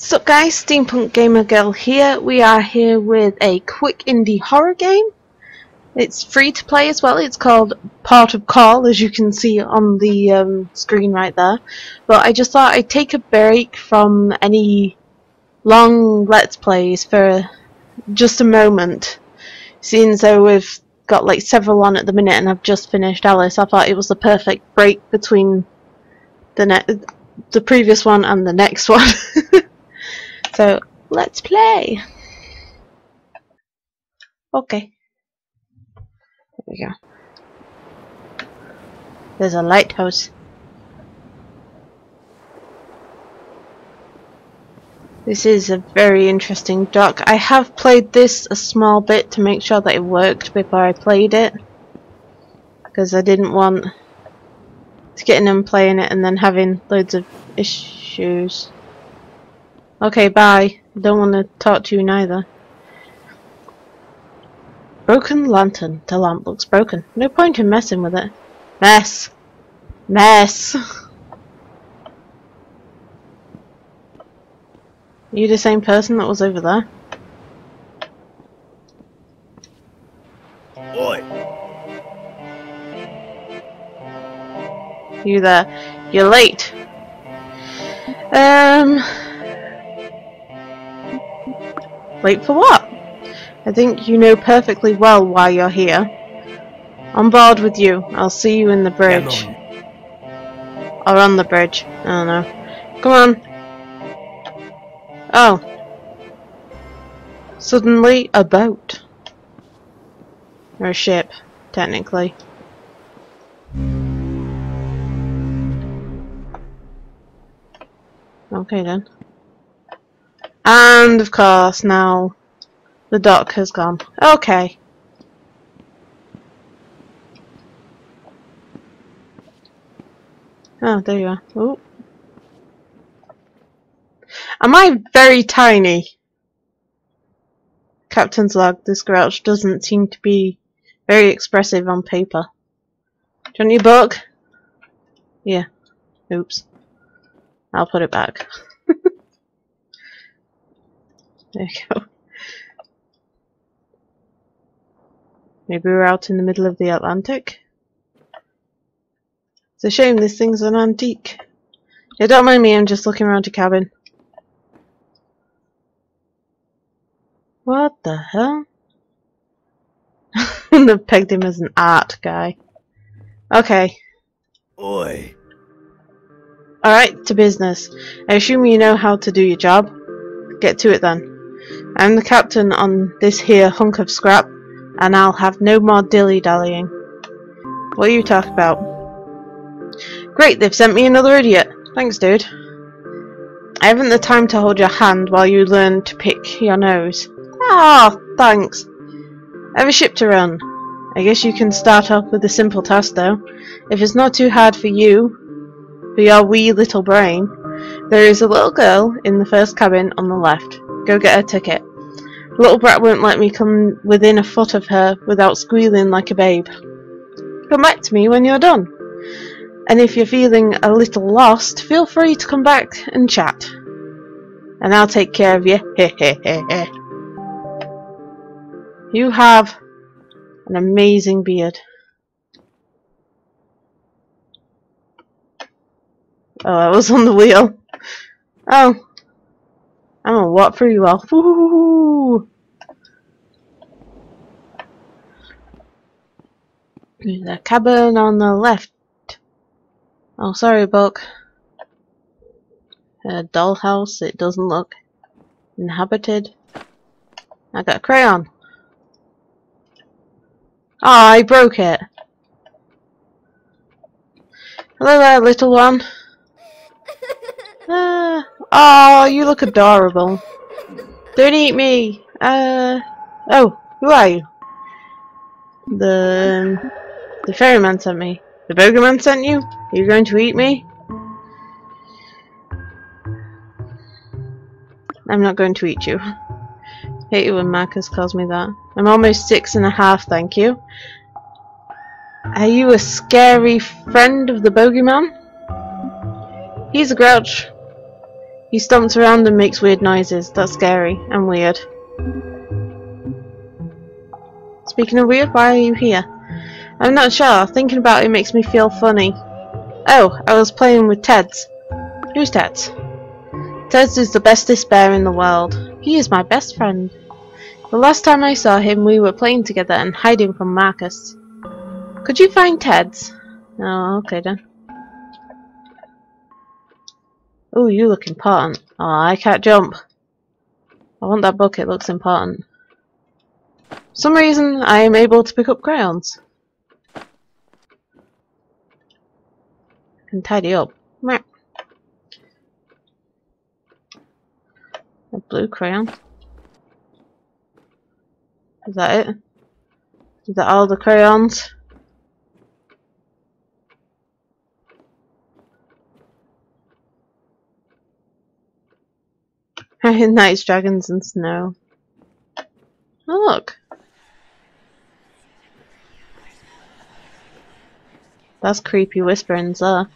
Sup guys, Steampunk Gamer Girl here. We are here with a quick indie horror game. It's free to play as well. It's called Port of Call, as you can see on the screen right there. But I just thought I'd take a break from any long Let's Plays for just a moment. Seeing though we've got like several on at the minute and I've just finished Alice, I thought it was the perfect break between the previous one and the next one. So, let's play! Okay. There we go. There's a lighthouse. This is a very interesting dock. I have played this a small bit to make sure that it worked before I played it. Because I didn't want to get in and playing it and then having loads of issues. Okay, bye. I don't want to talk to you neither. Broken lantern. The lamp looks broken. No point in messing with it. Mess. Mess. Are you the same person that was over there? Oi. You there. You're late. Late for what? I think you know perfectly well why you're here. On board with you. I'll see you in the bridge. Or on the bridge. I don't know. Come on. Oh. Suddenly a boat. Or a ship, technically. Okay then. And of course now the dock has gone. Okay. Oh, there you are. Ooh. Am I very tiny? Captain's log. This grouch doesn't seem to be very expressive on paper. Do you want your book? Yeah. Oops. I'll put it back. There you go. Maybe we're out in the middle of the Atlantic. It's a shame this thing's an antique. Yeah, don't mind me, I'm just looking around your cabin. What the hell? They've pegged him as an art guy. Okay. Oi. Alright, to business. I assume you know how to do your job. Get to it then. I'm the captain on this here hunk of scrap, and I'll have no more dilly-dallying. What are you talking about? Great, they've sent me another idiot. Thanks, dude. I haven't the time to hold your hand while you learn to pick your nose. Ah, thanks. I have a ship to run. I guess you can start off with a simple task, though. If it's not too hard for you, for your wee little brain, there is a little girl in the first cabin on the left. Go get her ticket. The little brat won't let me come within a foot of her without squealing like a babe. Come back to me when you're done. And if you're feeling a little lost, feel free to come back and chat. And I'll take care of you. You have an amazing beard. Oh, I was on the wheel. Oh. I'm gonna walk through you all. Woohoo! The cabin on the left. Oh, sorry, Buck. A dollhouse. It doesn't look inhabited. I got a crayon. Oh, I broke it. Hello there, little one. Oh, you look adorable. Don't eat me. Oh, who are you? The ferryman sent me. The bogeyman sent you? Are you going to eat me? I'm not going to eat you. Hate it when Marcus calls me that. I'm almost 6.5, thank you. Are you a scary friend of the bogeyman? He's a grouch. He stomps around and makes weird noises. That's scary and weird. Speaking of weird, why are you here? I'm not sure. Thinking about it makes me feel funny. Oh, I was playing with Teds. Who's Teds? Teds is the bestest bear in the world. He is my best friend. The last time I saw him, we were playing together and hiding from Marcus. Could you find Teds? Oh, okay then. Oh, you look important. Oh, I can't jump. I want that book, it looks important. For some reason, I am able to pick up crayons. I can tidy up. Meh. A blue crayon. Is that it? Is that all the crayons? Nice dragons and snow. Oh look. That's creepy whisperings there.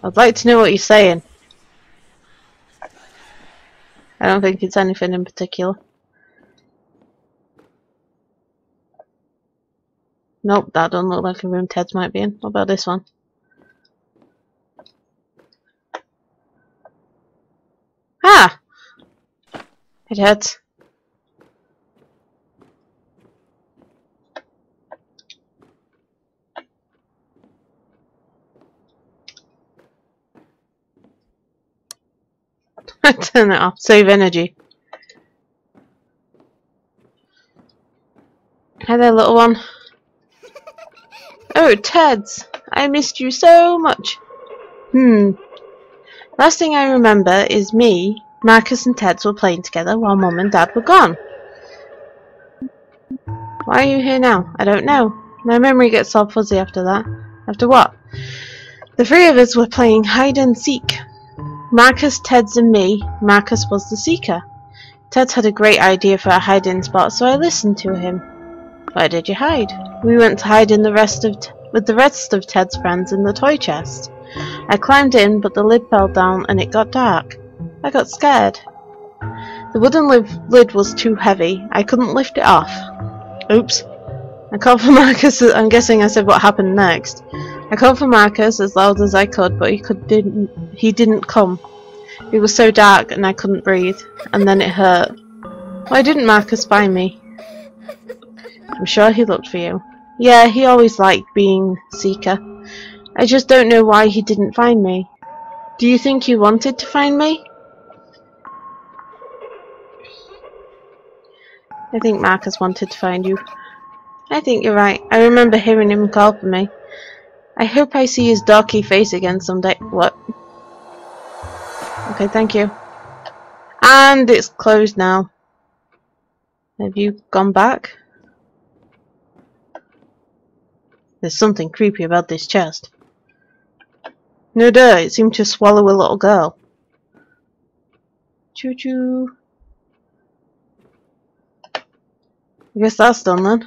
I'd like to know what you're saying. I don't think it's anything in particular. Nope, that doesn't look like a room Teds might be in. What about this one? Ah! It hurts. Turn it off. Save energy. Hi there, little one. Oh, Teds! I missed you so much. Last thing I remember is me, Marcus and Teds were playing together while Mum and Dad were gone. Why are you here now? I don't know. My memory gets all fuzzy after that. After what? The three of us were playing hide and seek. Marcus, Teds and me. Marcus was the seeker. Teds had a great idea for a hiding spot, so I listened to him. Where did you hide? We went to hide in with the rest of Ted's friends in the toy chest. I climbed in, but the lid fell down and it got dark. I got scared. The wooden lid was too heavy. I couldn't lift it off. Oops. I called for Marcus. I'm guessing I said what happened next. I called for Marcus as loud as I could, but he didn't come. It was so dark and I couldn't breathe, and then it hurt. Why didn't Marcus find me? I'm sure he looked for you. Yeah, he always liked being Seeker. I just don't know why he didn't find me. Do you think he wanted to find me? I think Marcus wanted to find you. I think you're right. I remember hearing him call for me. I hope I see his darky face again someday. What? Okay, thank you. And it's closed now. Have you gone back? There's something creepy about this chest. No duh, it seemed to swallow a little girl. Choo choo. I guess that's done then.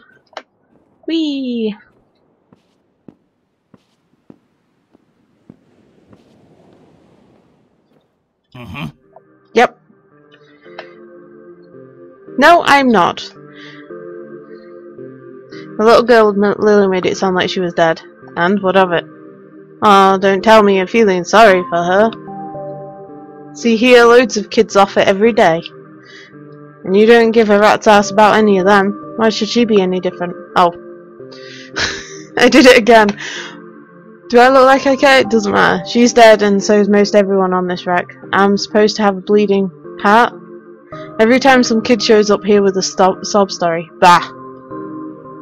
Whee! Yep. No, I'm not. The little girl Lily made it sound like she was dead. And what of it? Oh, don't tell me you're feeling sorry for her. See here, loads of kids off it every day. And you don't give a rat's ass about any of them. Why should she be any different? Oh. I did it again. Do I look like I care? It doesn't matter. She's dead and so is most everyone on this wreck. I'm supposed to have a bleeding heart? Every time some kid shows up here with a sob story. Bah.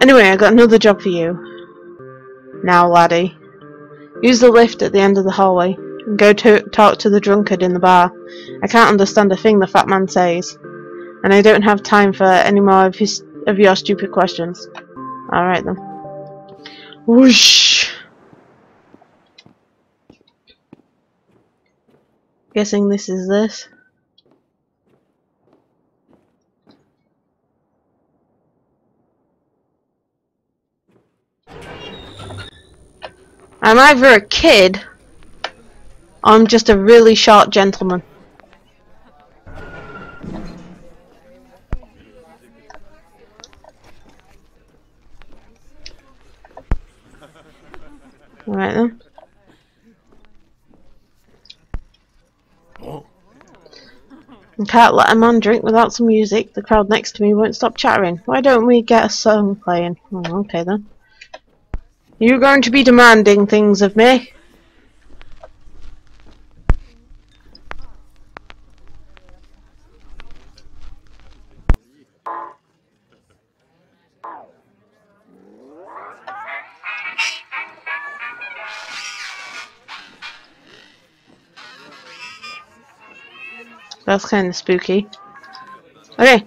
Anyway, I got another job for you. Now, laddie. Use the lift at the end of the hallway and go to talk to the drunkard in the bar. I can't understand a thing the fat man says. And I don't have time for any more of your stupid questions. Alright then. Whoosh! Guessing this is this. I'm I'm either a kid or I'm just a really short gentleman. Alright then. I can't let a man drink without some music. The crowd next to me won't stop chattering. Why don't we get a song playing? Oh, okay then. You're going to be demanding things of me? That's kind of spooky. Okay.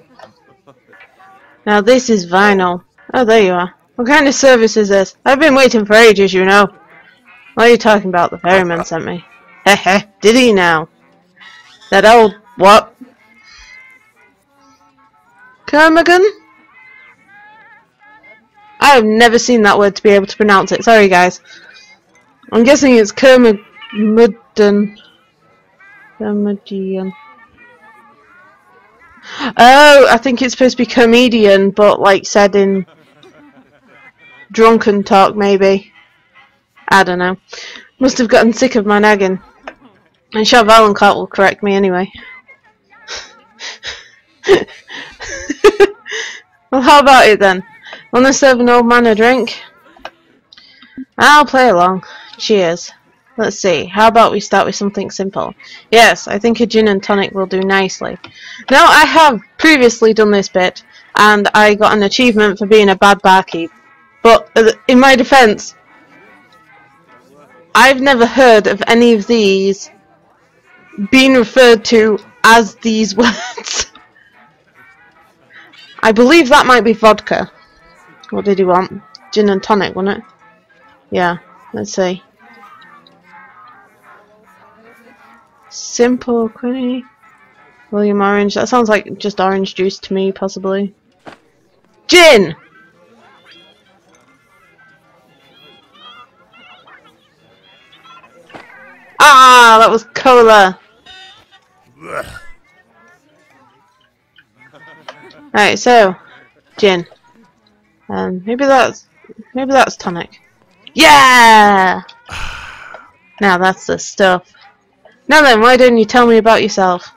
Now this is vinyl. Oh, there you are. What kind of service is this? I've been waiting for ages, you know. What are you talking about? The ferryman sent me. Heh, did he now? That old... what? Kermigan? I have never seen that word to be able to pronounce it. Sorry, guys. I'm guessing it's Kermigan. Kermigan. Oh, I think it's supposed to be comedian, but like said in drunken talk, maybe. I don't know. Must have gotten sick of my nagging. And Chef Valencourt will correct me anyway. Well, how about it then? Wanna serve an old man a drink? I'll play along. Cheers. Let's see, how about we start with something simple? Yes, I think a gin and tonic will do nicely. Now, I have previously done this bit, and I got an achievement for being a bad barkeep. But, in my defense, I've never heard of any of these being referred to as these words. I believe that might be vodka. What did he want? Gin and tonic, wasn't it? Yeah, let's see. Simple, Quinny. William Orange. That sounds like just orange juice to me, possibly. Gin! Ah, that was cola. Alright, so gin. Maybe that's tonic. Yeah! Now that's the stuff. Now then, why don't you tell me about yourself?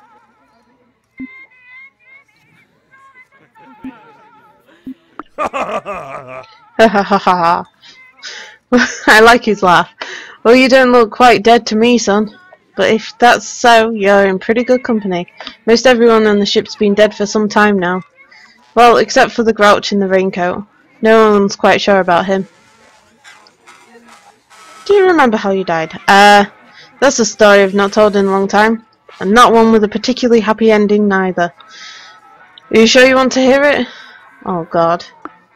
Ha ha ha ha. I like his laugh. Well, you don't look quite dead to me, son. But if that's so, you're in pretty good company. Most everyone on the ship's been dead for some time now. Well, except for the grouch in the raincoat. No one's quite sure about him. Do you remember how you died? That's a story I've not told in a long time. And not one with a particularly happy ending, neither. Are you sure you want to hear it? Oh, God.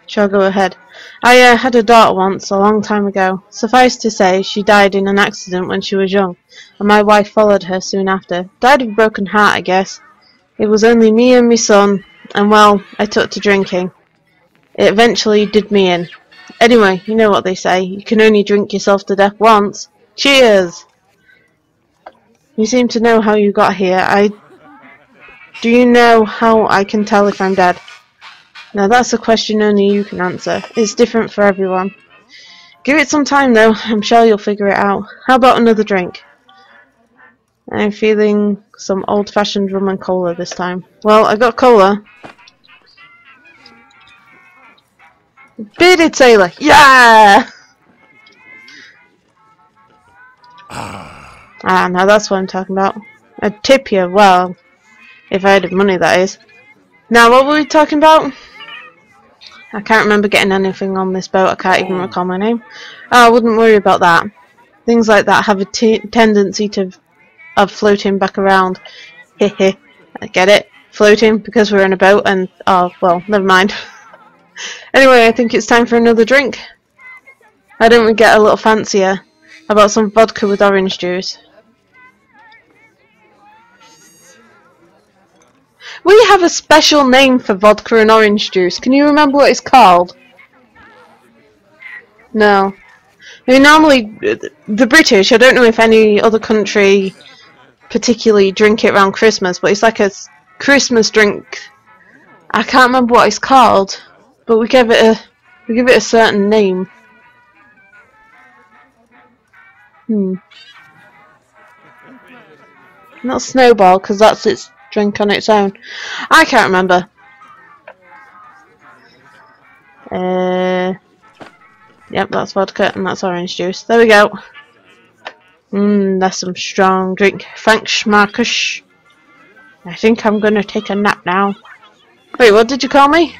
Sure, go ahead. I had a daughter once, a long time ago. Suffice to say, she died in an accident when she was young, and my wife followed her soon after. Died of a broken heart, I guess. It was only me and my son, and well, I took to drinking. It eventually did me in. Anyway, you know what they say, you can only drink yourself to death once. Cheers! You seem to know how you got here. Do you know how I can tell if I'm dead? Now that's a question only you can answer. It's different for everyone. Give it some time though, I'm sure you'll figure it out. How about another drink? I'm feeling some old-fashioned rum and cola this time. Well, I got cola. Bearded Sailor! Yeah! Ah, now that's what I'm talking about. I'd tip you, well, if I had money, that is. Now, what were we talking about? I can't remember getting anything on this boat. I can't even recall my name. Oh, I wouldn't worry about that. Things like that have a tendency of floating back around. Hehe. I get it. Floating because we're in a boat and... oh, well, never mind. Anyway, I think it's time for another drink. Why don't we get a little fancier? How about some vodka with orange juice? We have a special name for vodka and orange juice. Can you remember what it's called? No. I mean, normally, the British, I don't know if any other country particularly drink it around Christmas, but it's like a Christmas drink. I can't remember what it's called, but we give it a certain name. Not Snowball, because that's its drink on its own. I can't remember. Yep, that's vodka and that's orange juice. There we go. That's some strong drink. Thanks, Marcus. I think I'm gonna take a nap now. Wait, what did you call me?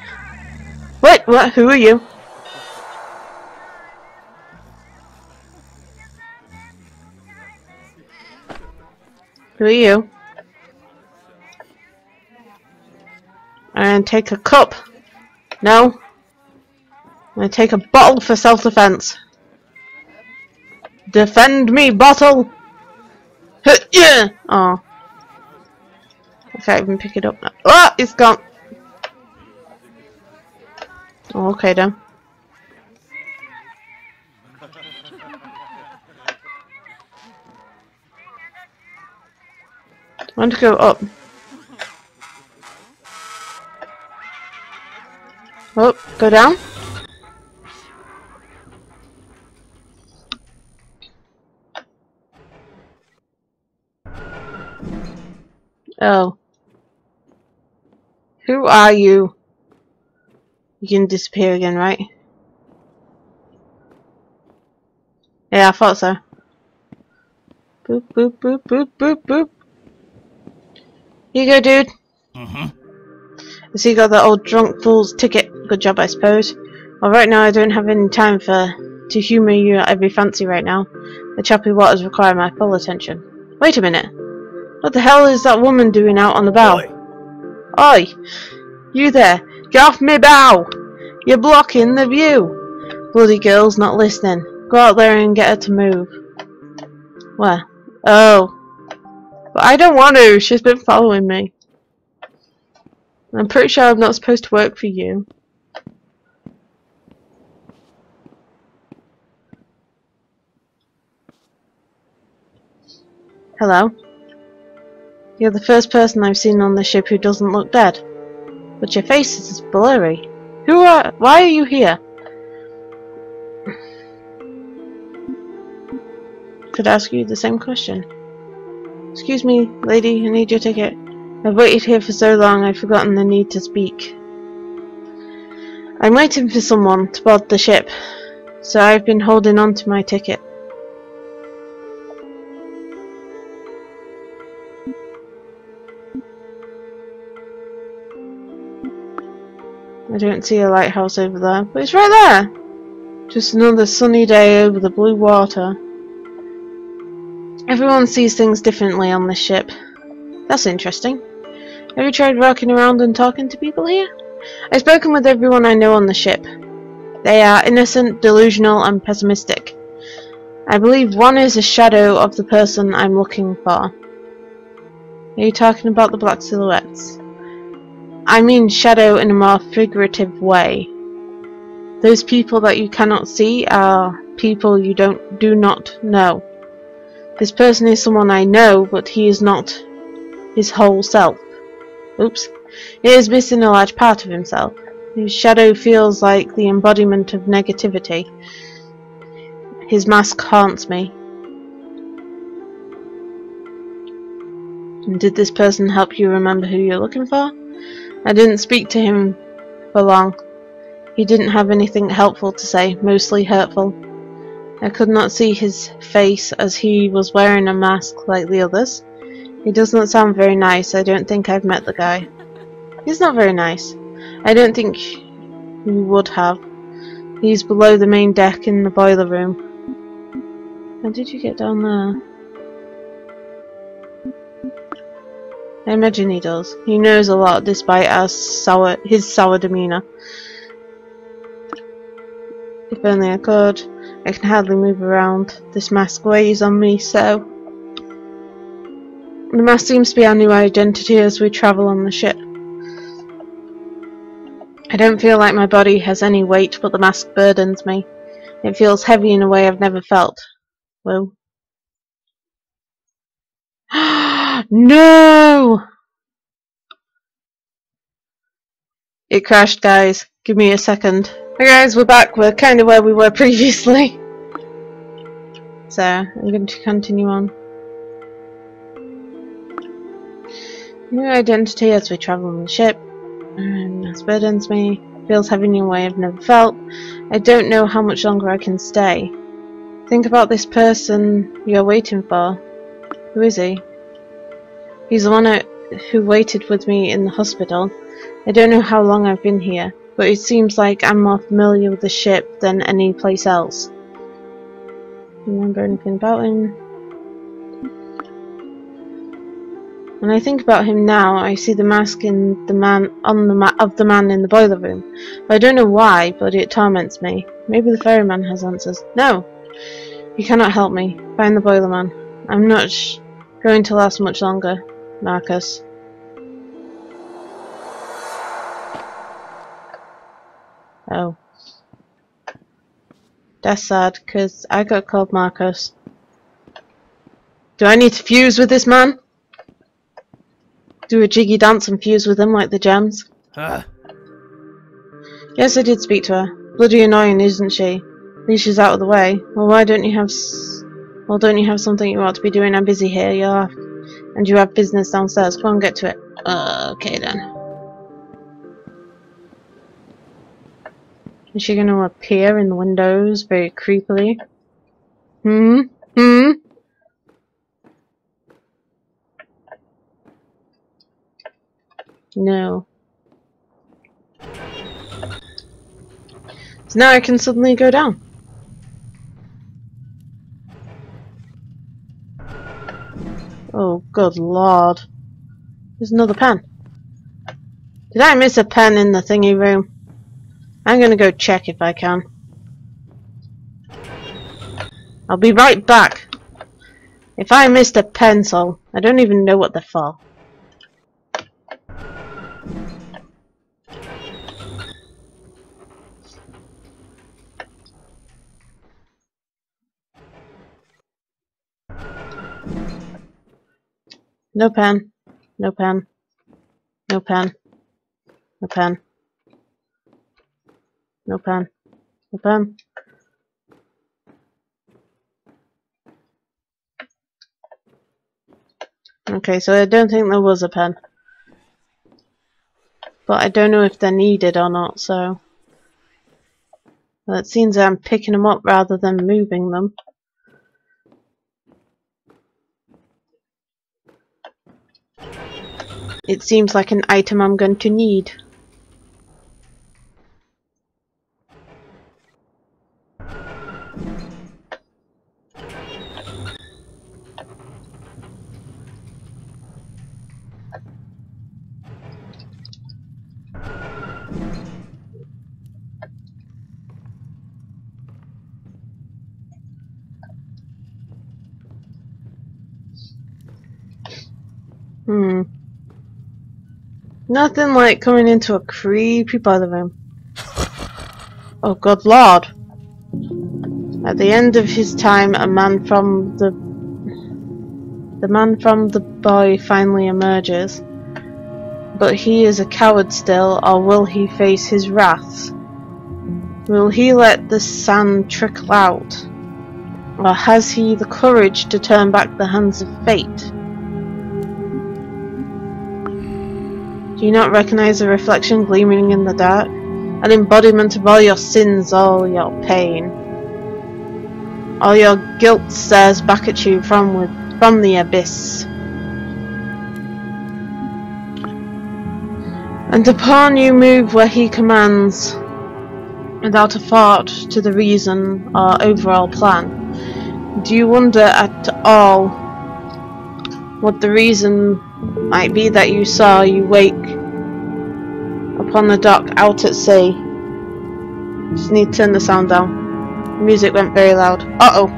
What? What? Who are you? Who are you? And take a cup. No. I'm gonna take a bottle for self-defense. Defend me, bottle! Yeah! Oh. I can't even pick it up now. Ah! It's gone! Oh, okay then. I want to go up. Oh, go down. Oh. Who are you? You can disappear again, right? Yeah, I thought so. Boop, boop, boop, boop, boop, boop. Here you go, dude. So you got that old drunk fool's ticket. Good job, I suppose. Well, right now I don't have any time to humour you at every fancy right now. The choppy waters require my full attention. Wait a minute. What the hell is that woman doing out on the bow? Oi! You there! Get off me bow! You're blocking the view! Bloody girl's not listening. Go out there and get her to move. Where? Oh. But I don't want to. She's been following me. I'm pretty sure I'm not supposed to work for you. Hello? You're the first person I've seen on the ship who doesn't look dead. But your face is blurry. Why are you here? Could I ask you the same question? Excuse me, lady, I need your ticket. I've waited here for so long I've forgotten the need to speak. I'm waiting for someone to board the ship, so I've been holding on to my ticket. I don't see a lighthouse over there, but it's right there! Just another sunny day over the blue water. Everyone sees things differently on this ship. That's interesting. Have you tried walking around and talking to people here? I've spoken with everyone I know on the ship. They are innocent, delusional, and pessimistic. I believe one is a shadow of the person I'm looking for. Are you talking about the black silhouettes? I mean shadow in a more figurative way. Those people that you cannot see are people you do not know. This person is someone I know, but he is not his whole self. Oops. He is missing a large part of himself. His shadow feels like the embodiment of negativity. His mask haunts me. And did this person help you remember who you're looking for? I didn't speak to him for long. He didn't have anything helpful to say, mostly hurtful. I could not see his face as he was wearing a mask like the others. He does not sound very nice. I don't think I've met the guy. He's not very nice. I don't think you would have. He's below the main deck in the boiler room. How did you get down there? I imagine he does. He knows a lot despite his sour demeanour. If only I could. I can hardly move around. This mask weighs on me so. The mask seems to be our new identity as we travel on the ship. I don't feel like my body has any weight, but the mask burdens me. It feels heavy in a way I've never felt. Whoa. No! It crashed, guys. Give me a second. Hey guys, we're back. We're kind of where we were previously. So, I'm going to continue on. New identity as we travel on the ship. This burdens me. Feels heavy in a way I've never felt. I don't know how much longer I can stay. Think about this person you're waiting for. Who is he? He's the one who waited with me in the hospital. I don't know how long I've been here, but it seems like I'm more familiar with the ship than any place else. Remember anything about him? When I think about him now, I see the mask in the man of the man in the boiler room. I don't know why, but it torments me. Maybe the ferryman has answers. No, you cannot help me. Find the boiler man. I'm not going to last much longer, Marcus. Oh, that's sad, cause I got called Marcus. Do I need to fuse with this man? Do a jiggy dance and fuse with him like the Gems? Yes, I did speak to her. Bloody annoying, isn't she? At least she's out of the way. Well, why don't you have don't you have something you ought to be doing? I'm busy here. And you have business downstairs. Come on, get to it. Okay then. Is she going to appear in the windows very creepily? No. So now I can suddenly go down. Oh, good lord. There's another pen. Did I miss a pen in the thingy room? I'm gonna go check if I can. I'll be right back. If I missed a pencil, I don't even know what they're for. No pen. No pen. No pen. No pen. No pen. No pen. Okay, so I don't think there was a pen. But I don't know if they're needed or not, so... Well, it seems that I'm picking them up rather than moving them. It seems like an item I'm going to need. Nothing like coming into a creepy boiler room. Oh good lord. At the end of his time, the man from the boy finally emerges. But he is a coward still, or will he face his wrath? Will he let the sand trickle out? Or has he the courage to turn back the hands of fate? Do you not recognize a reflection gleaming in the dark? An embodiment of all your sins, all your pain. All your guilt stares back at you from the abyss. And upon you move where he commands, without a thought to the reason or overall plan. Do you wonder at all what the reason might be that you saw you wake upon the dock out at sea? Just need to turn the sound down. The music went very loud. Uh-oh.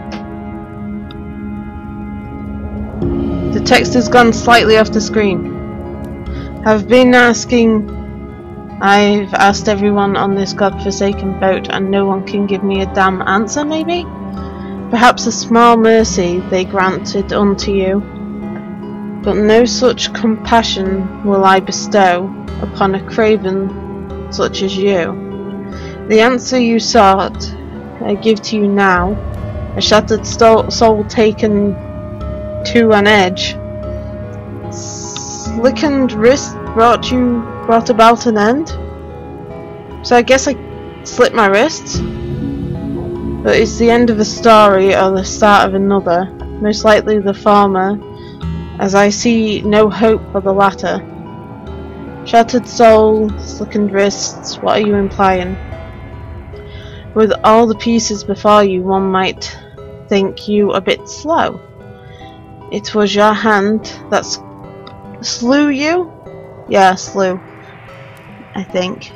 The text has gone slightly off the screen. Have been asking I've asked everyone on this godforsaken boat and no one can give me a damn answer, maybe? Perhaps a small mercy they granted unto you, but no such compassion will I bestow upon a craven such as you. The answer you sought I give to you now, a shattered soul taken to an edge. Slickened wrist brought about an end. So I guess I slit my wrists. But it's the end of a story or the start of another. Most likely the former, as I see no hope for the latter. Shattered soul, slickened wrists, what are you implying? With all the pieces before you, one might think you a bit slow. It was your hand that slew you? Yeah, slew. I think.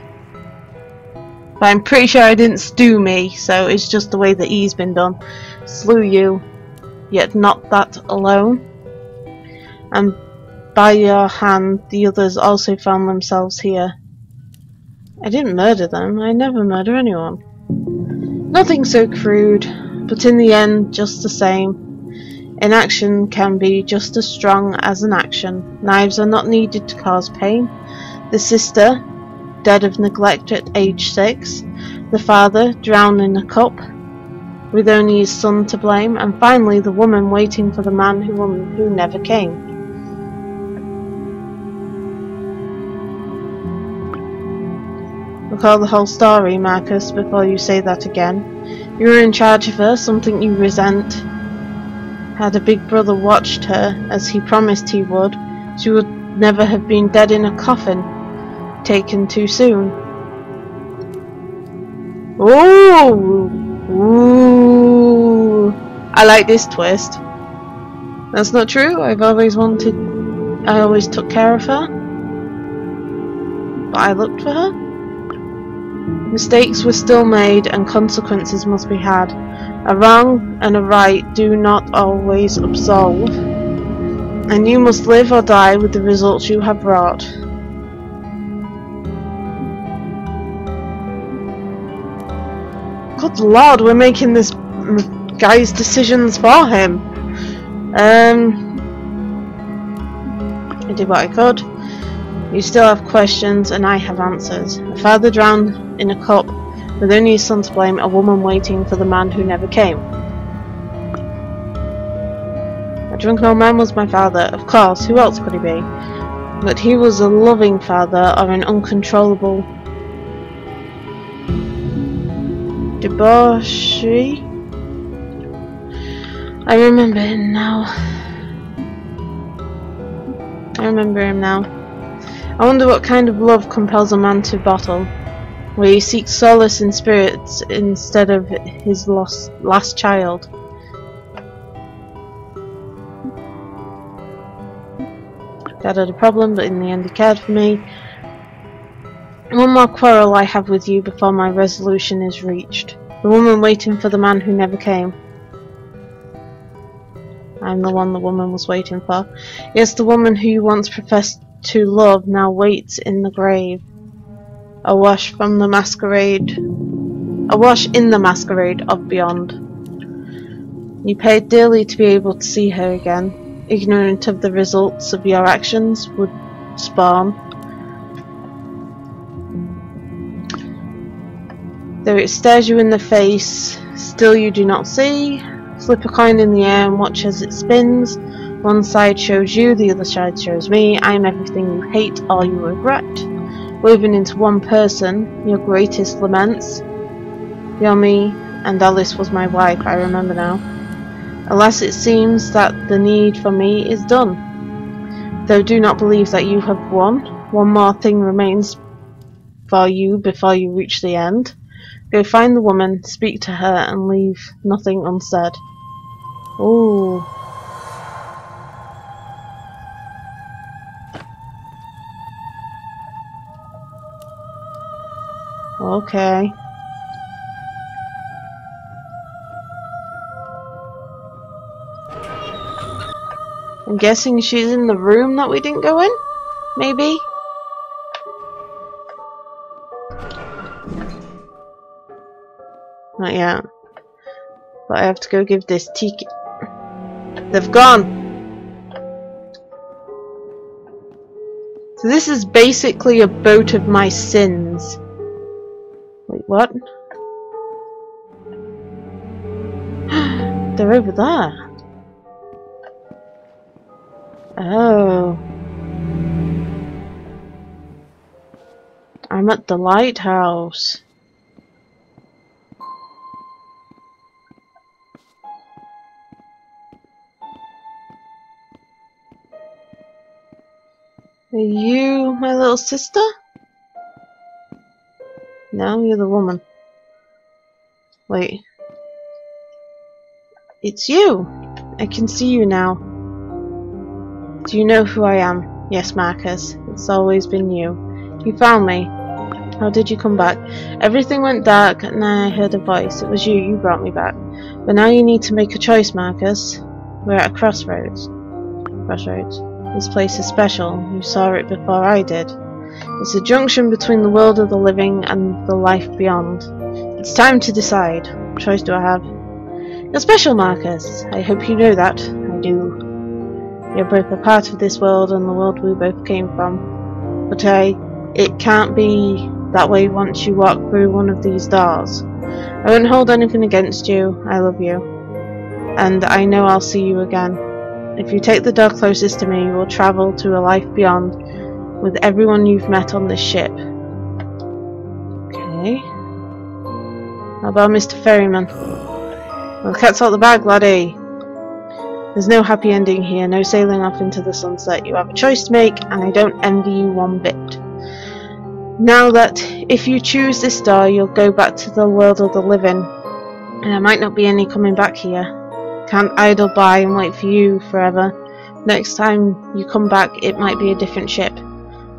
But I'm pretty sure I didn't stew me, so it's just the way the E's been done. Slew you, yet not that alone. And by your hand, the others also found themselves here. I didn't murder them. I never murder anyone. Nothing so crude, but in the end, just the same. Inaction can be just as strong as an action. Knives are not needed to cause pain. The sister, dead of neglect at age 6. The father, drowned in a cup, with only his son to blame. And finally, the woman waiting for the man who never came. Recall the whole story, Marcus, before you say that again. You were in charge of her, something you resent. Had a big brother watched her, as he promised he would, she would never have been dead in a coffin, taken too soon. Ooh! Ooh! I like this twist. That's not true. I always took care of her. But I looked for her. Mistakes were still made and consequences must be had. A wrong and a right do not always absolve, and you must live or die with the results you have wrought. Good lord, we're making this guy's decisions for him. I did what I could. You still have questions and I have answers. A father drowned in a cup with only his son to blame, a woman waiting for the man who never came. A drunken old man was my father, of course, who else could he be? But he was a loving father or an uncontrollable debauchee. I remember him now. I wonder what kind of love compels a man to bottle, where he seeks solace in spirits instead of his last child. Dad had a problem, but in the end he cared for me. One more quarrel I have with you before my resolution is reached. The woman waiting for the man who never came. I'm the one the woman was waiting for. Yes, the woman who you once professed to love now waits in the grave. Awash in the masquerade of beyond. You paid dearly to be able to see her again, ignorant of the results of your actions would spawn. Though it stares you in the face, still you do not see. Flip a coin in the air and watch as it spins. One side shows you, the other side shows me. I am everything you hate, all you regret. Woven into one person, your greatest laments. You're me, and Alice was my wife, I remember now. Alas, it seems that the need for me is done. Though do not believe that you have won. One more thing remains for you before you reach the end. Go find the woman, speak to her, and leave nothing unsaid. Ooh. Okay. I'm guessing she's in the room that we didn't go in? Maybe? Not yet. But I have to go give this tiki. They've gone! So this is basically a boat of my sins. Wait, what? They're over there. Oh. I'm at the lighthouse. Are you my little sister? No, you're the woman. Wait. It's you! I can see you now. Do you know who I am? Yes, Marcus. It's always been you. You found me. How did you come back? Everything went dark and then I heard a voice. It was you. You brought me back. But now you need to make a choice, Marcus. We're at a crossroads. This place is special. You saw it before I did. It's a junction between the world of the living and the life beyond. It's time to decide. What choice do I have? You're special, Marcus. I hope you know that. I do. You're both a part of this world and the world we both came from. But it can't be that way once you walk through one of these doors. I won't hold anything against you. I love you. And I know I'll see you again. If you take the door closest to me, you will travel to a life beyond with everyone you've met on this ship. Okay. How about Mr. Ferryman? Well, the cat's out the bag, laddie. There's no happy ending here, no sailing off into the sunset. You have a choice to make, and I don't envy you one bit. Now that if you choose this door, you'll go back to the world of the living, and there might not be any coming back here. Can't idle by and wait for you forever. Next time you come back, it might be a different ship.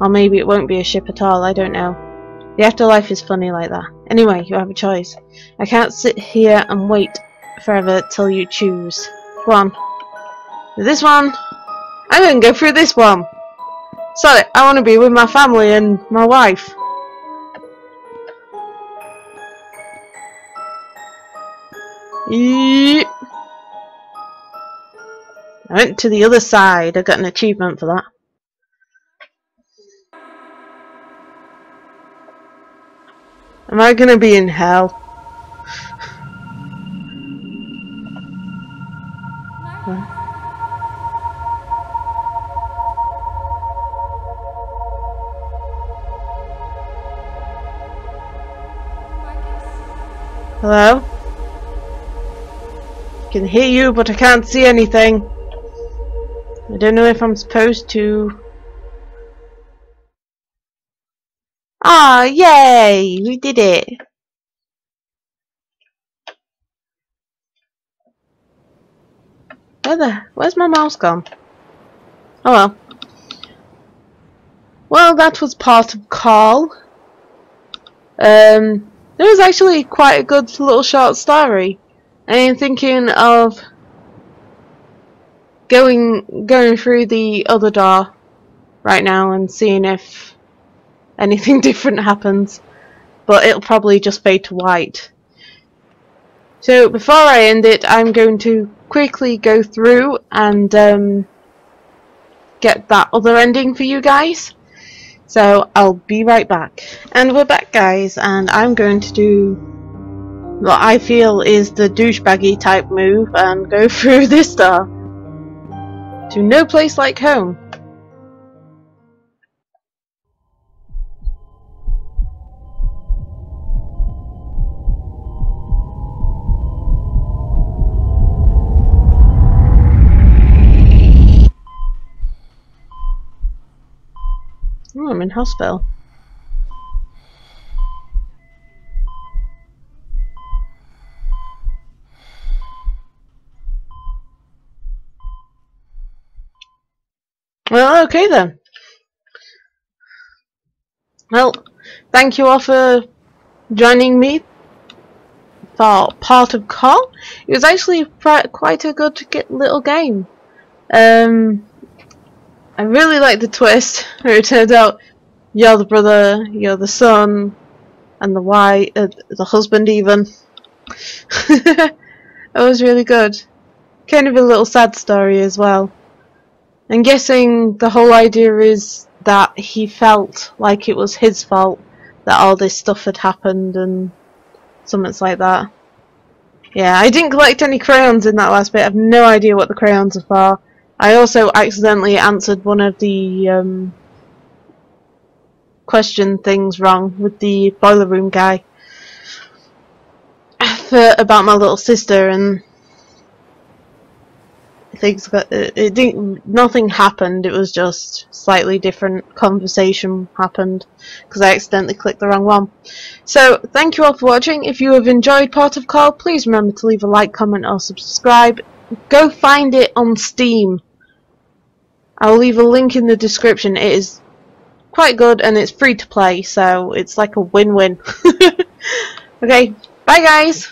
Or maybe it won't be a ship at all, I don't know. The afterlife is funny like that. Anyway, you have a choice. I can't sit here and wait forever till you choose. Go on. This one. I'm gonna go through this one. Sorry, I want to be with my family and my wife. Yep. I went to the other side. I got an achievement for that. Am I gonna be in hell? Hello? I can hear you, but I can't see anything. I don't know if I'm supposed to. Ah, yay! We did it! Where's my mouse gone? Oh well. Well, that was part of Carl. It was actually quite a good little short story. I'm thinking of going through the other door right now and seeing if anything different happens, but it'll probably just fade to white. So before I end it, I'm going to quickly go through and get that other ending for you guys. So I'll be right back. And we're back, guys, and I'm going to do what I feel is the douchebaggy type move and go through this door to No Place Like Home. Oh, I'm in hospital. Well, okay then. Well, thank you all for joining me for part of Call. It was actually quite a good little game. I really like the twist where it turned out you're the brother, you're the son, and the wife, the husband even. It was really good. Kind of a little sad story as well. I'm guessing the whole idea is that he felt like it was his fault that all this stuff had happened and something like that. Yeah, I didn't collect any crayons in that last bit. I have no idea what the crayons are for. I also accidentally answered one of the question things wrong with the boiler room guy about my little sister, and things got it didn't. Nothing happened. It was just slightly different conversation happened because I accidentally clicked the wrong one. So thank you all for watching. If you have enjoyed Port of Call, please remember to leave a like, comment, or subscribe. Go find it on Steam. I'll leave a link in the description. It is quite good and it's free to play, so it's like a win-win. Okay, bye guys!